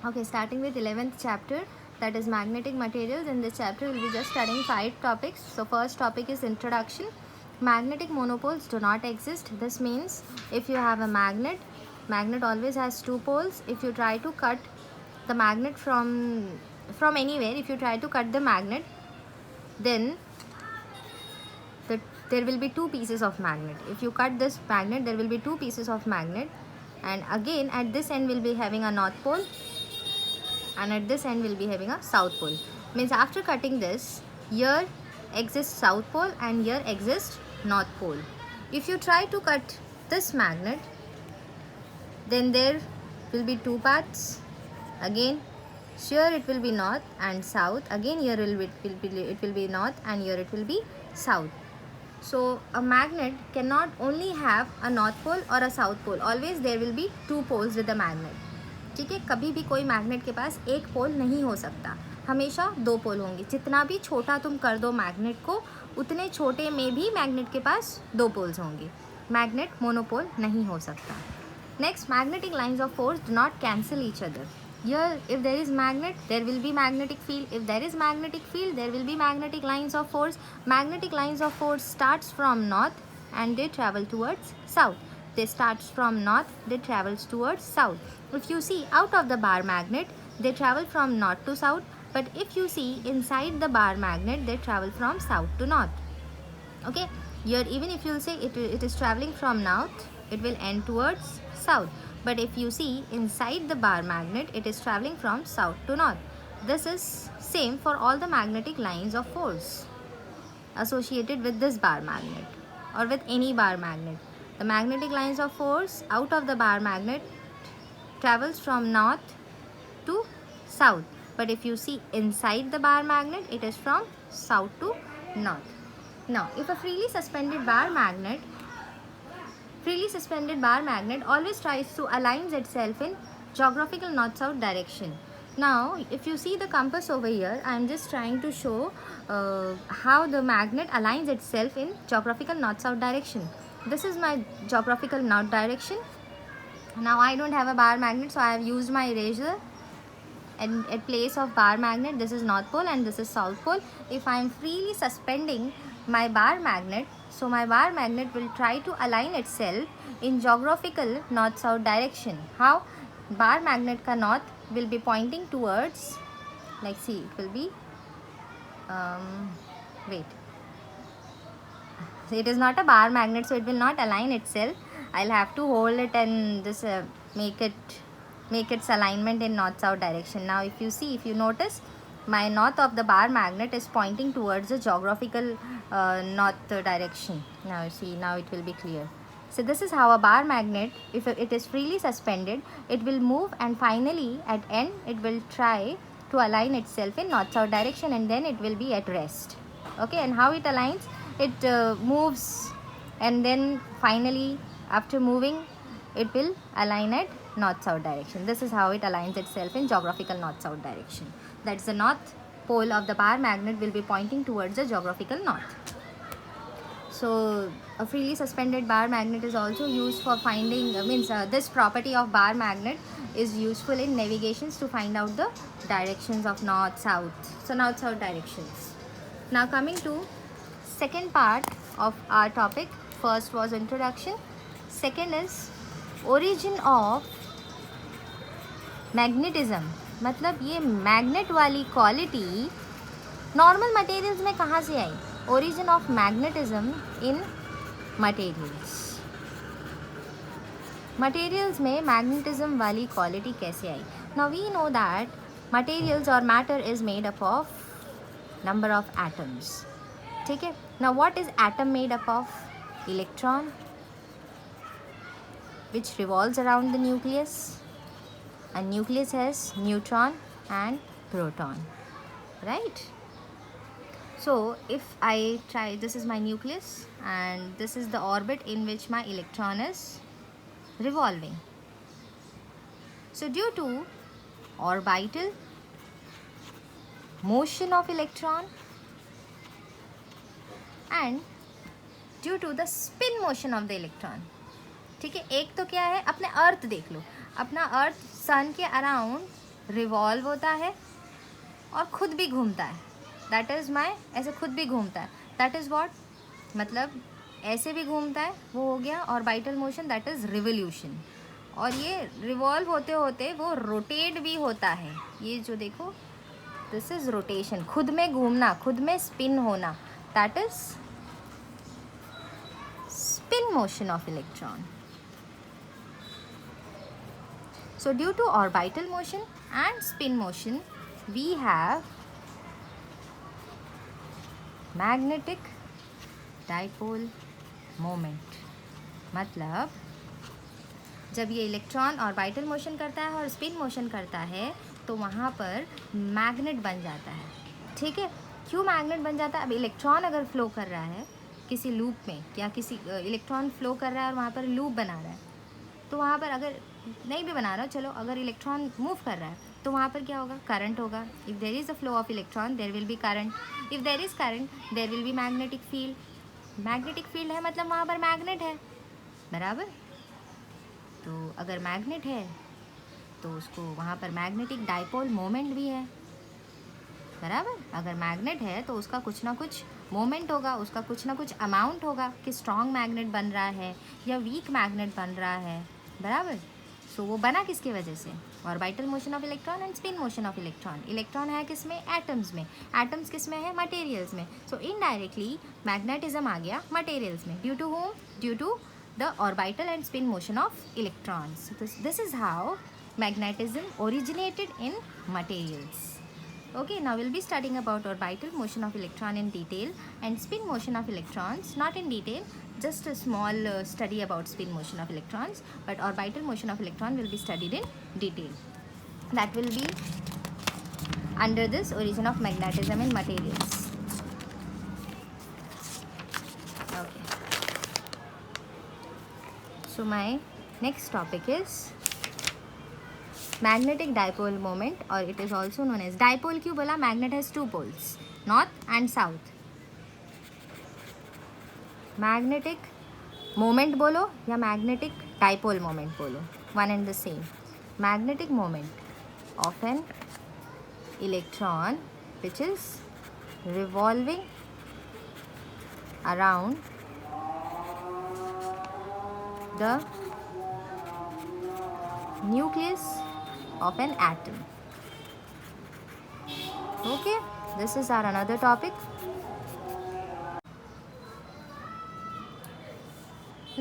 Okay, starting with 11th chapter, that is magnetic materials. In this chapter we'll be just studying 5 topics. So first topic is introduction. Magnetic monopoles do not exist. This means if you have a magnet always has 2 poles. If you try to cut the magnet from anywhere, if you try to cut the magnet, then there will be 2 pieces of magnet. If you cut this magnet, there will be 2 pieces of magnet, and again at this end we'll be having a north pole, and at this end we'll be having a south pole. Means after cutting this, here exists south pole and here exists north pole. If you try to cut this magnet, then there will be 2 parts. Again here it will be north and south. Again here it will be north, and here it will be south. So a magnet cannot only have a north pole or a south pole. Always there will be 2 poles with the magnet. ठीक है, कभी भी कोई magnet के पास एक पोल नहीं हो सकता, हमेशा 2 पोल होंगे. जितना भी छोटा तुम कर दो मैग्नेट को, उतने छोटे में भी मैग्नेट के पास 2 पोल्स होंगे. मैग्नेट मोनोपोल नहीं हो सकता. Next, magnetic lines of force do not cancel each other. Here if there is magnet, there will be magnetic field. If there is magnetic field, there will be magnetic lines of force. Magnetic lines of force starts from north and they travel towards south. They starts from north, they travels towards south. If you see out of the bar magnet, they travel from north to south, but if you see inside the bar magnet, they travel from south to north. Okay, here even if you say it is traveling from north, it will end towards south. But if you see inside the bar magnet, it is traveling from south to north. This is same for all the magnetic lines of force associated with this bar magnet or with any bar magnet. The magnetic lines of force out of the bar magnet travels from north to south. But if you see inside the bar magnet, it is from south to north. Now, if a freely suspended bar magnet always tries to align itself in geographical north-south direction. Now, if you see the compass over here, I am just trying to show how the magnet aligns itself in geographical north-south direction. This is my geographical north direction. Now, I don't have a bar magnet, so I have used my eraser. And at place of bar magnet, this is north pole and this is south pole. If I am freely suspending my bar magnet, so my bar magnet will try to align itself in geographical north-south direction. How? Bar magnet ka north will be pointing towards, like see, it will be, it is not a bar magnet, so it will not align itself. I'll have to hold it and this make its alignment in north-south direction. Now if you notice, my north of the bar magnet is pointing towards the geographical north direction. Now see, now it will be clear. So this is how a bar magnet, if it is freely suspended, it will move and finally at end it will try to align itself in north-south direction, and then it will be at rest. Okay, and how it aligns? It moves, and then finally after moving it will align at north-south direction. This is how it aligns itself in geographical north-south direction. That's the north pole of the bar magnet will be pointing towards the geographical north. So a freely suspended bar magnet is also used for finding, this property of bar magnet is useful in navigations to find out the directions of north, south. So north-south directions. Now coming to second part of our topic. First was introduction. Second is origin of magnetism. मतलब ये magnet वाली quality normal materials में कहाँ से आई? Origin of magnetism in materials में magnetism वाली quality कैसे आई? Now we know that materials और matter is made up of number of atoms. ठीक है. Now what is atom made up of? Electron which revolves around the nucleus. A nucleus has neutron and proton, right? So if I try, this is my nucleus and this is the orbit in which my electron is revolving. So due to orbital motion of electron and due to the spin motion of the electron. ठीक है. एक तो क्या है, अपने अर्थ देख लो. अपना अर्थ सन के अराउंड रिवॉल्व होता है और खुद भी घूमता है, दैट इज़ माई, ऐसे खुद भी घूमता है, दैट इज़ वॉट, मतलब ऐसे भी घूमता है, वो हो गया orbital motion, that is revolution. और ये रिवॉल्व होते होते वो रोटेट भी होता है, ये जो देखो दिस इज़ रोटेशन, खुद में घूमना, खुद में स्पिन होना, that is spin motion of electron. So due to orbital motion and spin motion, we have magnetic dipole moment. मतलब जब ये इलेक्ट्रॉन ऑर्बिटल मोशन करता है और स्पिन मोशन करता है तो वहाँ पर मैग्नेट बन जाता है, ठीक है। क्यों मैग्नेट बन जाता है? अब इलेक्ट्रॉन अगर फ्लो कर रहा है किसी लूप में, या किसी इलेक्ट्रॉन फ्लो कर रहा है और वहाँ पर लूप बना रहा है, तो वहाँ पर अगर नहीं भी बना रहा, चलो अगर इलेक्ट्रॉन मूव कर रहा है तो वहाँ पर क्या होगा? करंट होगा। If there is a flow of electron there will be current, if there is current there will be magnetic field. Magnetic field है मतलब वहाँ पर मैग्नेट है, बराबर। तो अगर मैग्नेट है तो उसको वहाँ पर मैग्नेटिक डाइपोल मोमेंट भी है, बराबर। अगर मैग्नेट है तो उसका कुछ ना कुछ मोमेंट होगा, उसका कुछ ना कुछ अमाउंट होगा कि स्ट्रॉन्ग मैग्नेट बन रहा है या वीक मैग्नेट बन रहा है, बराबर। सो वो बना किसके वजह से? Orbital motion of electron and spin motion of electron. Electron है किस में? एटम्स में। एटम्स किस में है? मटेरियल्स में। सो इनडायरेक्टली मैग्नेटिज्म आ गया मटेरियल्स में, due to whom? Due to the orbital and spin motion of electrons. This is how magnetism originated in materials. Okay, now we'll be studying about orbital motion of electron in detail and spin motion of electrons, not in detail, just a small study about spin motion of electrons, but orbital motion of electron will be studied in detail. That will be under this origin of magnetism in materials. Okay. So my next topic is magnetic dipole moment, और it is also known as dipole. क्यों बोला? Magnet has two poles, north and south. Magnetic moment बोलो या magnetic dipole moment बोलो, one and the same. Magnetic moment of an electron which is revolving around the nucleus of an atom. Okay, this is our another topic.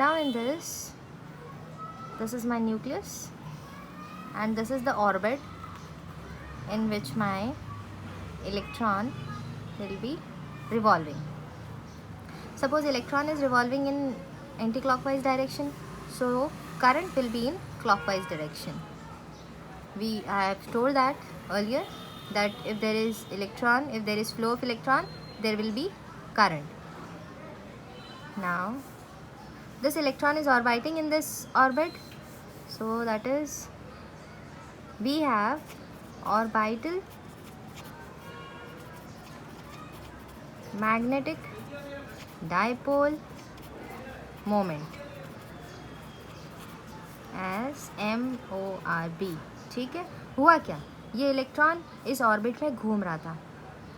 Now in this is my nucleus and this is the orbit in which my electron will be revolving. Suppose electron is revolving in anti-clockwise direction, so current will be in clockwise direction. I have told that earlier that if there is electron, if there is flow of electron, there will be current. Now this electron is orbiting in this orbit, so that is we have orbital magnetic dipole moment as MORB, ठीक है। हुआ क्या? ये electron इस orbit में घूम रहा था,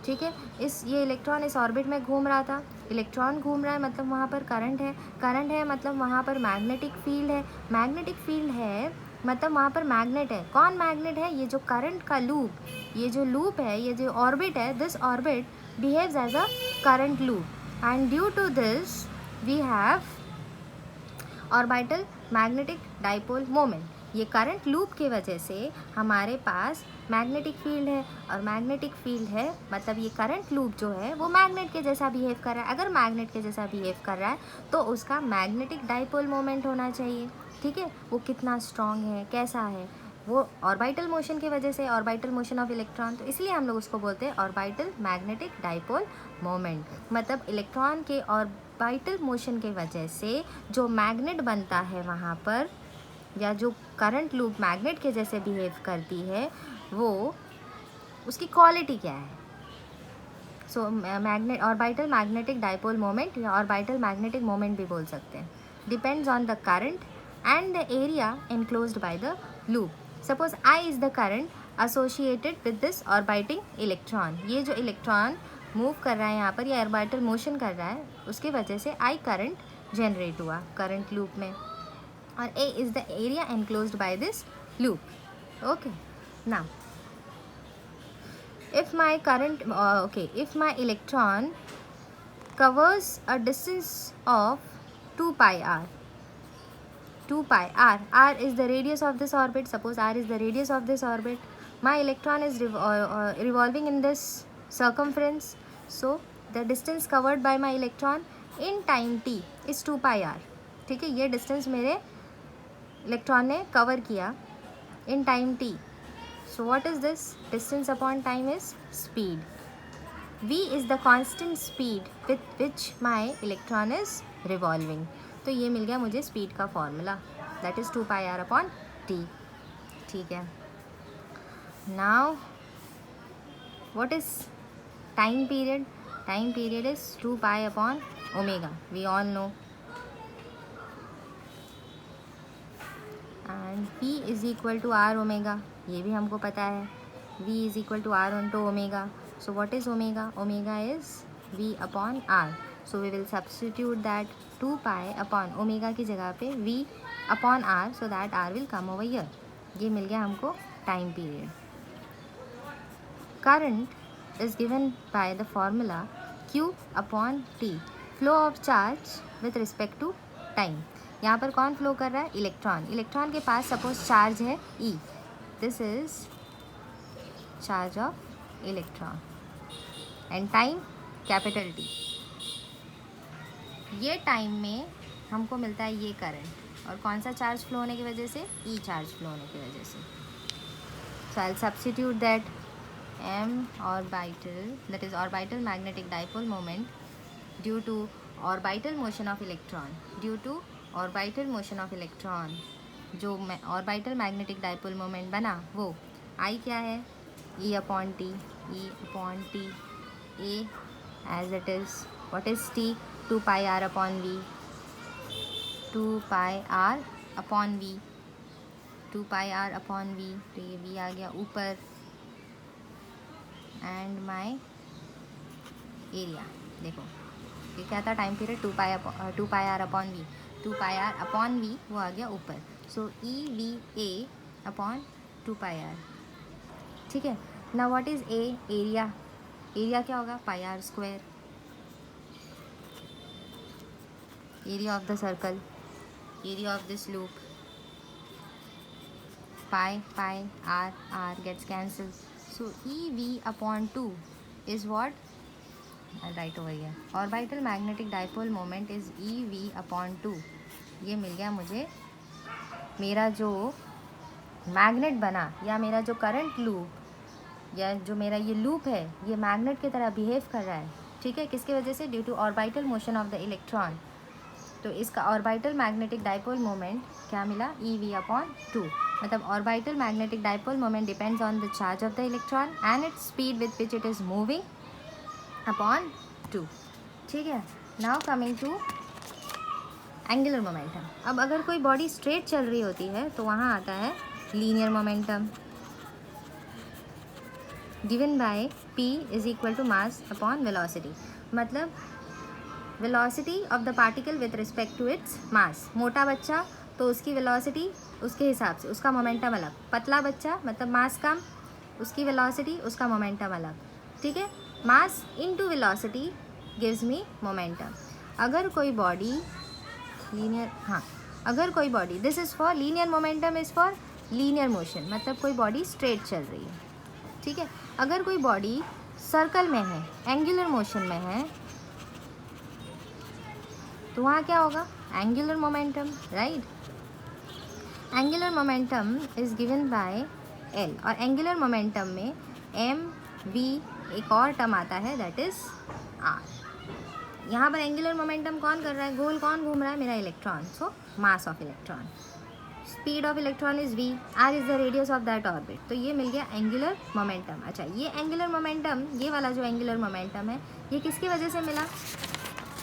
ठीक है। ये इलेक्ट्रॉन इस ऑर्बिट में घूम रहा था। इलेक्ट्रॉन घूम रहा है मतलब वहाँ पर करंट है, करंट है मतलब वहाँ पर मैग्नेटिक फील्ड है, मैग्नेटिक फील्ड है मतलब वहाँ पर मैग्नेट है। कौन मैग्नेट है? ये जो करंट का लूप, ये जो लूप है, ये जो ऑर्बिट है, this orbit behaves as a current loop and due to this we have orbital magnetic dipole moment. ये करंट लूप की वजह से हमारे पास मैग्नेटिक फील्ड है, और मैग्नेटिक फील्ड है मतलब ये करंट लूप जो है वो मैग्नेट के जैसा बिहेव कर रहा है। अगर मैग्नेट के जैसा बिहेव कर रहा है तो उसका मैग्नेटिक डाइपोल मोमेंट होना चाहिए, ठीक है। वो कितना स्ट्रॉन्ग है, कैसा है, वो ऑर्बिटल मोशन की वजह से, ऑर्बिटल मोशन ऑफ इलेक्ट्रॉन, तो इसलिए हम लोग उसको बोलते हैं ऑर्बिटल मैग्नेटिक डाइपोल मोमेंट। मतलब इलेक्ट्रॉन के ऑर्बिटल मोशन की वजह से जो मैग्नेट बनता है वहाँ पर, या जो करंट लूप मैग्नेट के जैसे बिहेव करती है, वो उसकी क्वालिटी क्या है। So magnet orbital magnetic dipole moment या ऑर्बिटल मैग्नेटिक मोमेंट भी बोल सकते हैं, depends on the current and the area enclosed by the loop. Suppose I is the current associated with this orbiting electron. ये जो electron move कर रहा है यहाँ पर, या ऑर्बिटल मोशन कर रहा है, उसकी वजह से I करंट जनरेट हुआ करंट लूप में. और A is the area enclosed by this loop. Okay. Now, if my current, if my electron covers a distance of 2 pi r. 2 pi r. R is the radius of this orbit. Suppose R is the radius of this orbit. My electron is revolving in this circumference. So the distance covered by my electron in time t is 2 pi r. ठीक है, ये distance मेरे electron ने cover किया in time t. So what is this? Distance upon time is speed. V is the constant speed with which my electron is revolving. तो ये मिल गया मुझे स्पीड का formula, that is 2 pi R upon T. ठीक है. Now what is time period? Time period is 2 pi upon omega. We all know. And P is equal to R omega, ये भी हमको पता है. V is equal to R on to omega. So what is omega? Omega is V upon R. So we will substitute that 2 pi upon omega की जगह पे V upon R, so that R will come over here. ये मिल गया हमको time period. Current is given by the formula Q upon T. Flow of charge with respect to time. यहाँ पर कौन flow कर रहा है? इलेक्ट्रॉन. इलेक्ट्रॉन के पास सपोज चार्ज है E. This is charge of electron and time capital T. ये time में हमको मिलता है ये करंट, और कौन सा चार्ज फ्लो होने की वजह से? E चार्ज फ्लो होने की वजह से. So I will substitute that M orbital, that is orbital magnetic dipole moment due to orbital motion of electron. Due to orbital motion of electron, जो orbital magnetic dipole moment बना वो I क्या है? E upon T. E upon T. A as it is. What is T? 2 pi r upon V. 2 pi r upon V. 2 pi r upon V. तो ये V आ गया ऊपर. And my area देखो, ये क्या था? Time period 2 pi R upon V. 2 pi R upon V वो आ गया ऊपर. So E V A upon 2 pi R. ठीक है. ना what is A? Area. Area क्या होगा? Pi R square. Area of the circle, area of this loop. Pi pi R R gets cancel. So EV upon 2 is what? I'll write over here. Orbital magnetic dipole moment is EV upon 2. ये मिल गया मुझे. मेरा जो magnet बना, या मेरा जो current loop, या जो मेरा ये लूप है, ये मैग्नेट की तरह बिहेव कर रहा है. ठीक है. किसकी वजह से? Due to orbital motion of the electron. तो इसका ऑर्बिटल मैग्नेटिक डाइपोल मोमेंट क्या मिला? EV upon 2. मतलब orbital magnetic dipole moment depends on the charge of the electron and its speed with which it is moving upon 2. ठीक है. Now coming to angular momentum. अब अगर कोई body straight चल रही होती है तो वहाँ आता है linear momentum, given by P is equal to mass upon velocity. मतलब velocity of the particle with respect to its mass. मोटा बच्चा तो उसकी वेलोसिटी उसके हिसाब से, उसका मोमेंटम अलग. पतला बच्चा मतलब मास कम, उसकी वेलोसिटी उसका मोमेंटम अलग. ठीक है. Mass into velocity gives me momentum. अगर कोई बॉडी लीनियर, हाँ, अगर कोई body, this is for linear momentum is for linear motion, मतलब कोई बॉडी स्ट्रेट चल रही है. ठीक है. अगर कोई बॉडी सर्कल में है, एंगुलर मोशन में है, तो वहाँ क्या होगा? Angular momentum, right. Angular momentum is given bye L, और एंगुलर मोमेंटम में M V एक और टर्म आता है, दैट इज़ R. यहाँ पर एंगुलर मोमेंटम कौन कर रहा है? गोल कौन घूम रहा है? मेरा electron. So mass of electron. Speed of electron is V. R is the radius of that orbit. तो ये मिल गया एंगुलर मोमेंटम. अच्छा, ये एंगुलर मोमेंटम, ये वाला जो एंगुलर मोमेंटम है, ये किसकी वजह से मिला?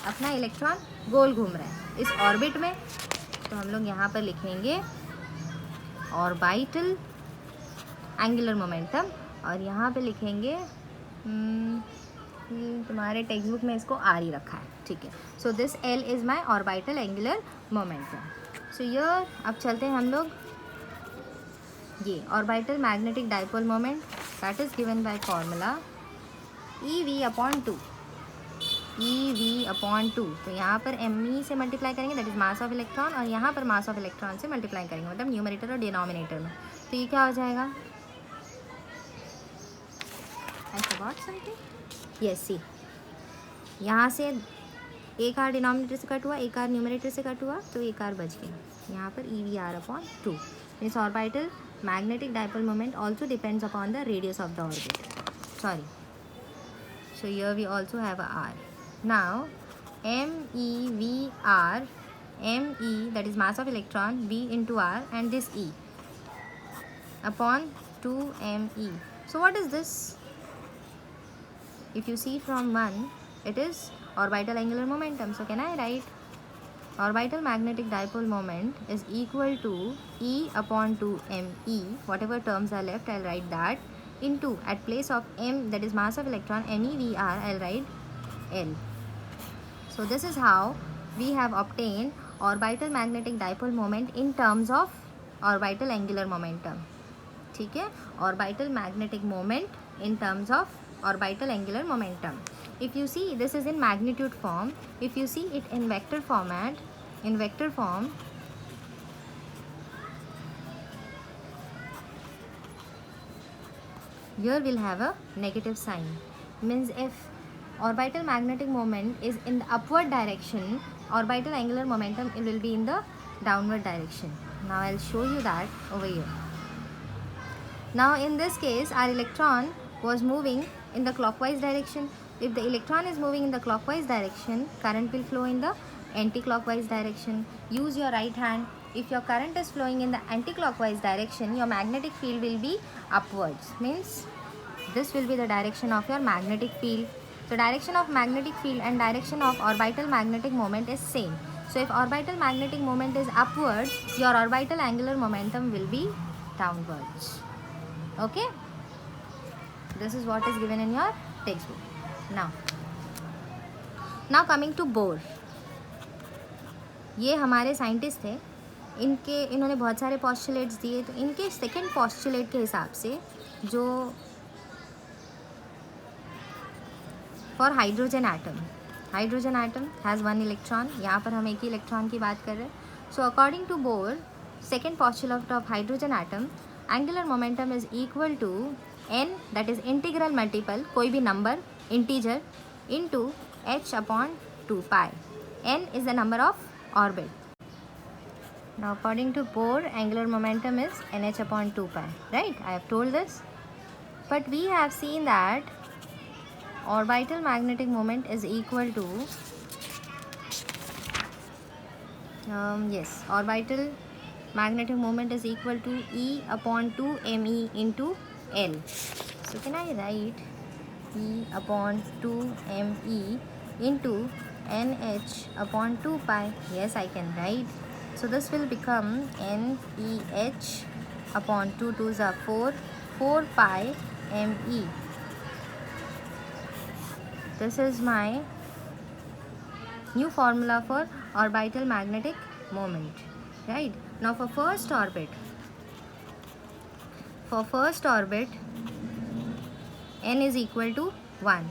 अपना इलेक्ट्रॉन गोल घूम रहा है इस ऑर्बिट में. तो हम लोग यहाँ पर लिखेंगे ऑर्बिटल एंगुलर मोमेंटम, और यहाँ पे लिखेंगे तुम्हारे टेक्स्ट बुक में इसको आर ही रखा है, ठीक है। So this L is my orbital angular momentum. So यर अब चलते हैं हम लोग ये orbital magnetic dipole moment, that is given by formula EV/2, EV/2। तो यहाँ पर ME से मल्टीप्लाई करेंगे, that is mass of electron, और यहाँ पर मास ऑफ इलेक्ट्रॉन से मल्टीप्लाई करेंगे, मतलब न्यूमरेटर और डिनोमिनेटर में। तो ये क्या हो जाएगा, आई फॉरगॉट समथिंग, यस सी, यहाँ से एक आर डिनोमिनेटर से कट हुआ, एक आर न्यूमरेटर से कट हुआ, तो एक आर बच गया। यहाँ पर EV/2 means orbital magnetic dipole moment also depends upon the radius of the orbit, sorry. So here we also have a R. Now MEVR, ME, that is mass of electron, V into R, and this E upon 2ME. So what is this? If you see from 1, it is orbital angular momentum. So can I write orbital magnetic dipole moment is equal to E/2ME. Whatever terms are left, I'll write that, into, at place of M, that is mass of electron, MEVR, I'll write L. So this is how we have obtained orbital magnetic dipole moment in terms of orbital angular momentum, ठीक है, orbital magnetic moment in terms of orbital angular momentum. If you see, this is in magnitude form. If you see it in vector format, in vector form, here we'll have a negative sign, means if orbital magnetic moment is in the upward direction, orbital angular momentum it will be in the downward direction. Now I'll show you that over here. Now in this case our electron was moving in the clockwise direction. If the electron is moving in the clockwise direction, current will flow in the anti-clockwise direction. Use your right hand. If your current is flowing in the anti-clockwise direction, your magnetic field will be upwards, means this will be the direction of your magnetic field. So direction of magnetic field and direction of orbital magnetic moment is same. So if orbital magnetic moment is upwards, your orbital angular momentum will be downwards. Okay, this is what is given in your textbook. Now coming to Bohr, ये हमारे scientist थे, इन्होंने बहुत सारे postulates दिए। तो इनके second postulate के हिसाब से जो for hydrogen atom has 1 electron, यहाँ पर हम एक ही इलेक्ट्रॉन की बात कर रहे हैं। So according to Bohr, second postulate of hydrogen atom, angular momentum is equal to n, that is integral multiple, कोई भी number integer, into h/2 pi. n is the number of orbit. Now according to Bohr, angular momentum is nh/2 pi, right? I have told this, but we have seen that orbital magnetic moment is equal to orbital magnetic moment is equal to E/2me into L. So can I write E/2me into nh/2 pi? Yes, I can write. So this will become NEH/2, 2s are 4, 4 pi me. This is my new formula for orbital magnetic moment, right? Now for first orbit, n is equal to 1.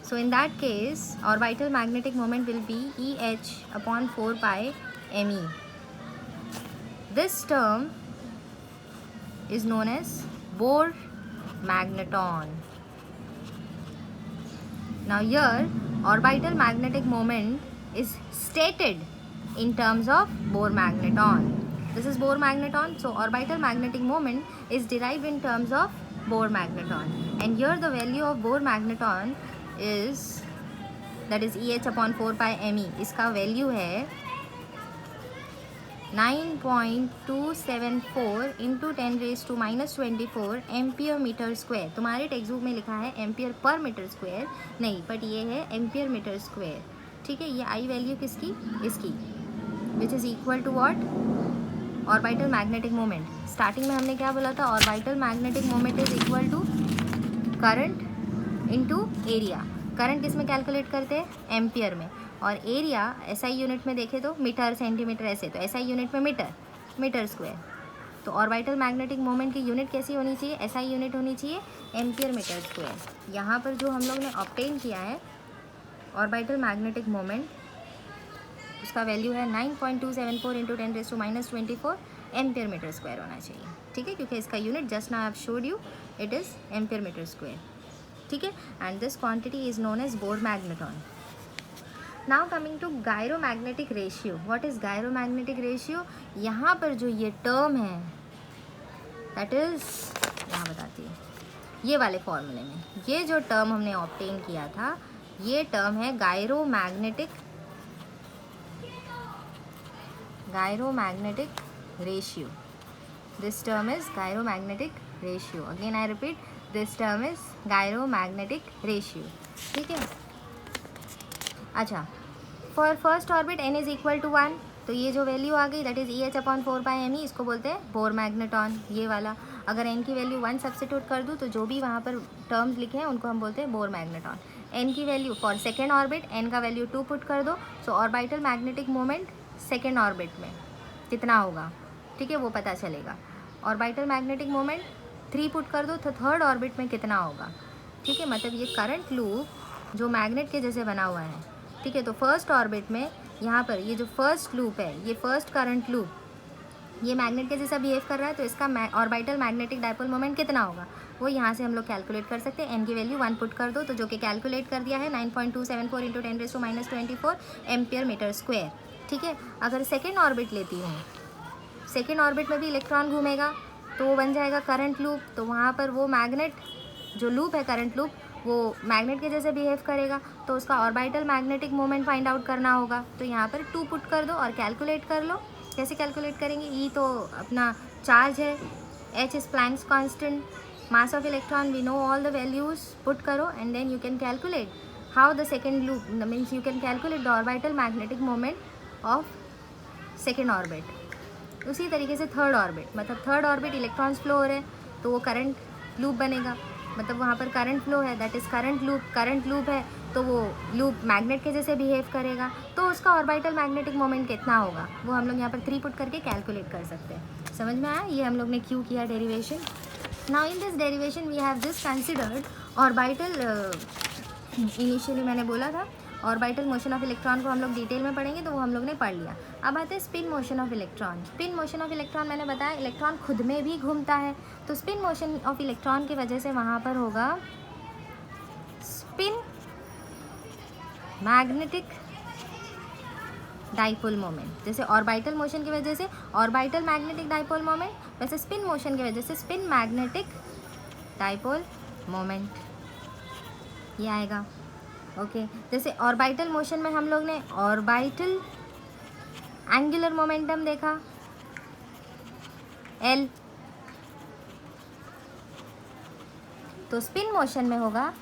So in that case, orbital magnetic moment will be EH/4 pi me. This term is known as Bohr magneton. Now here, orbital magnetic moment is stated in terms of Bohr magneton. This is Bohr magneton. So orbital magnetic moment is derived in terms of Bohr magneton. And here the value of Bohr magneton is, that is EH/4 pi me. इसका value है 9.274 into 10⁻⁻24 ampere metre square. तुम्हारे text book में लिखा है ampere per metre square, नहीं, but ये है ampere metre square, ठीक है. ये आई वैल्यू किसकी, इसकी, which is equal to what, orbital magnetic moment, starting में हमने क्या बोला था, orbital magnetic moment is equal to current into area. Current किस में कैलकुलेट करते हैं, एम्पियर में, और एरिया एसआई यूनिट में देखें तो मीटर सेंटीमीटर ऐसे, तो एसआई यूनिट में मीटर, मीटर स्क्वायर। तो ऑर्बिटल मैग्नेटिक मोमेंट की यूनिट कैसी होनी चाहिए, एसआई यूनिट होनी चाहिए एम्पियर मीटर स्क्वायर। यहाँ पर जो हम लोग ने ऑब्टेन किया है ऑर्बिटल मैग्नेटिक मोमेंट, उसका वैल्यू है 9.274 इंटू 10⁻24 एम्पियर मीटर स्क्वायर होना चाहिए, ठीक है, क्योंकि इसका unit just now I have showed you it is ampere metre square, ठीक है। And this quantity is known as Bohr magneton. Now coming to gyromagnetic ratio. What is gyromagnetic ratio, यहाँ पर जो ये टर्म है दैट इज, यहाँ बताती है, ये वाले फॉर्मूले में ये जो टर्म हमने ऑब्टेन किया था, ये टर्म है gyromagnetic ratio. This term is gyromagnetic ratio. Again I repeat, this term is gyromagnetic ratio, ठीक है। अच्छा, for first orbit n is equal to 1, तो ये जो वैल्यू आ गई दैट इज EH/4πme, इसको बोलते हैं बोर मैग्नेटॉन, ये वाला। अगर n की वैल्यू 1 सब्स्टिट्यूट कर दूँ तो जो भी वहाँ पर टर्म्स लिखे हैं उनको हम बोलते हैं बोर मैग्नेटॉन। n की value for second orbit, n का वैल्यू 2 पुट कर दो, so orbital magnetic moment second orbit में कितना होगा, ठीक है, वो पता चलेगा। ऑर्बिटल मैग्नेटिक मोमेंट 3 पुट कर दो तो थर्ड ऑर्बिट में कितना होगा, ठीक है। मतलब ये करंट लूप जो मैग्नेट के जैसे बना हुआ है, ठीक है। तो फर्स्ट ऑर्बिट में यहाँ पर ये जो फर्स्ट लूप है, ये फर्स्ट करंट लूप, ये मैग्नेट के जैसा बिहेव कर रहा है, तो इसका ऑर्बिटल मैग्नेटिक डायपोल मोमेंट कितना होगा, वो यहाँ से हम लोग कैलकुलेट कर सकते हैं। n की वैल्यू 1 पुट कर दो, तो जो कि कैलकुलेट कर दिया है 9.274 इंटू 10⁻24 एम्पियर मीटर स्क्वायर, ठीक है। अगर सेकेंड ऑर्बिट लेती हूँ, सेकेंड ऑर्बिट में भी इलेक्ट्रॉन घूमेगा, तो वो बन जाएगा करंट लूप। तो वहाँ पर वो मैग्नेट जो लूप है, करंट लूप, वो मैग्नेट के जैसे बिहेव करेगा, तो उसका orbital magnetic moment find out करना होगा। तो यहाँ पर 2 पुट कर दो और कैलकुलेट कर लो। कैसे कैलकुलेट करेंगे, ई तो अपना चार्ज है, H is Planck's constant, mass of electron we know all the values, put करो and then you can calculate how the second loop means you can calculate the orbital magnetic moment of second orbit. उसी तरीके से third orbit, मतलब third orbit electrons flow हो रहे हैं, तो वो करंट लूप बनेगा, मतलब वहाँ पर करंट फ्लो है, that is current loop. Current loop है तो वो लूप मैग्नेट के जैसे बिहेव करेगा, तो उसका ऑर्बिटल मैग्नेटिक मोमेंट कितना होगा, वो हम लोग यहाँ पर 3 पुट करके कैलकुलेट कर सकते हैं। समझ में आया, ये हम लोग ने क्यों किया derivation. Now in this derivation we have just considered orbital, initially मैंने बोला था ऑर्बिटल मोशन ऑफ इलेक्ट्रॉन को हम लोग डिटेल में पढ़ेंगे, तो वो हम लोग ने पढ़ लिया। अब आते हैं spin motion of electron. Spin motion of electron मैंने बताया इलेक्ट्रॉन खुद में भी घूमता है, तो स्पिन मोशन ऑफ इलेक्ट्रॉन की वजह से वहाँ पर होगा स्पिन मैग्नेटिक डाइपोल मोमेंट। जैसे ऑर्बिटल मोशन की वजह से ऑर्बिटल मैग्नेटिक डाइपोल मोमेंट, वैसे स्पिन मोशन की वजह से स्पिन मैग्नेटिक डाइपोल मोमेंट, ये आएगा, ओके। जैसे ऑर्बिटल मोशन में हम लोग ने ऑर्बिटल एंगुलर मोमेंटम देखा L, तो स्पिन मोशन में होगा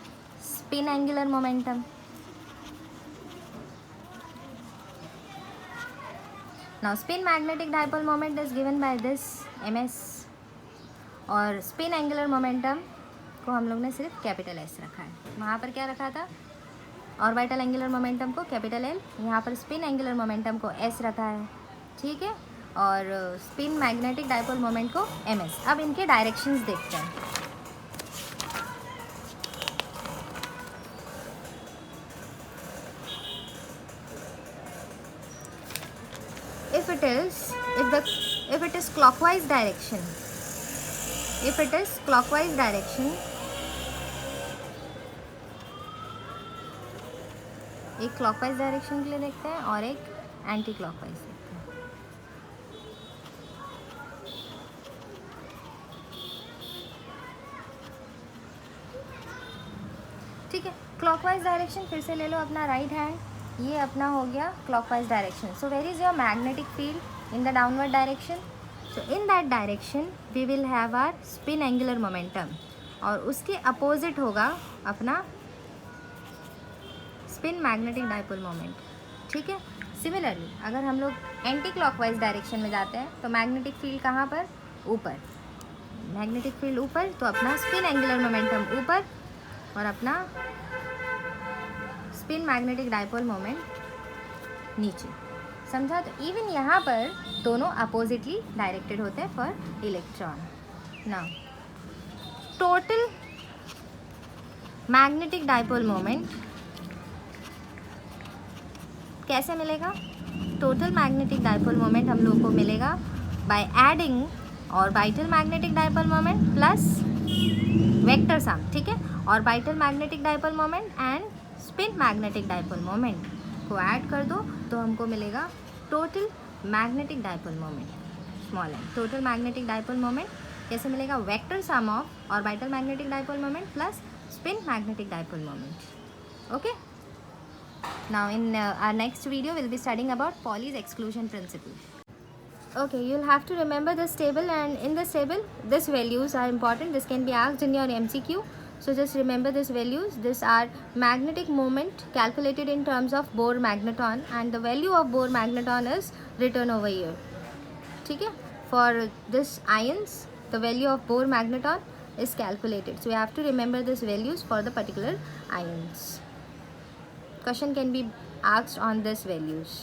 spin angular momentum. Now spin magnetic dipole moment is given by this ms, और स्पिन एंगुलर मोमेंटम को हम लोग ने सिर्फ कैपिटल S रखा है। वहाँ पर क्या रखा था, ऑर्बिटल एंगुलर मोमेंटम को कैपिटल L, यहाँ पर स्पिन एंगुलर मोमेंटम को S रखा है, ठीक है, और स्पिन मैग्नेटिक डाइपोल मोमेंट को ms। अब इनके डायरेक्शंस देखते हैं। if it is clockwise direction, एक क्लॉकवाइज डायरेक्शन के लिए देखते हैं और एक एंटी क्लॉकवाइज देखते हैं। ठीक है, क्लॉकवाइज डायरेक्शन फिर से ले लो अपना राइट हैंड, ये अपना हो गया clockwise direction. So where is your magnetic field in the downward direction, so in that direction we will have our spin angular momentum, और उसके अपोजिट होगा अपना स्पिन मैग्नेटिक डाइपोल मोमेंट, ठीक है। सिमिलरली अगर हम लोग एंटी क्लॉकवाइज डायरेक्शन में जाते हैं तो मैग्नेटिक फील्ड कहाँ पर, ऊपर, मैग्नेटिक फील्ड ऊपर, तो अपना स्पिन एंगुलर मोमेंटम ऊपर और अपना स्पिन मैग्नेटिक डायपोल मोमेंट नीचे। समझा? तो इवन यहाँ पर दोनों अपोजिटली डायरेक्टेड होते हैं for electron. Now total magnetic dipole moment कैसे मिलेगा? टोटल मैग्नेटिक डायपोल मोमेंट हम लोग को मिलेगा by adding orbital magnetic dipole moment plus vector sum, ठीक है, orbital magnetic dipole moment and spin magnetic dipole moment को ऐड कर दो तो हमको मिलेगा total magnetic dipole moment, small N. Total magnetic dipole moment कैसे मिलेगा? Vector sum of orbital magnetic dipole moment plus spin magnetic dipole moment. Okay, now in our next video we'll be studying about Pauli's exclusion principle. Okay, you'll have to remember this table, and in this table these values are important. This can be asked in your MCQ, so just remember these values. These are magnetic moment calculated in terms of Bohr magneton, and the value of Bohr magneton is written over here. ठीक है, for this ions the value of Bohr magneton is calculated, so you have to remember these values for the particular ions. Question can be asked on these values.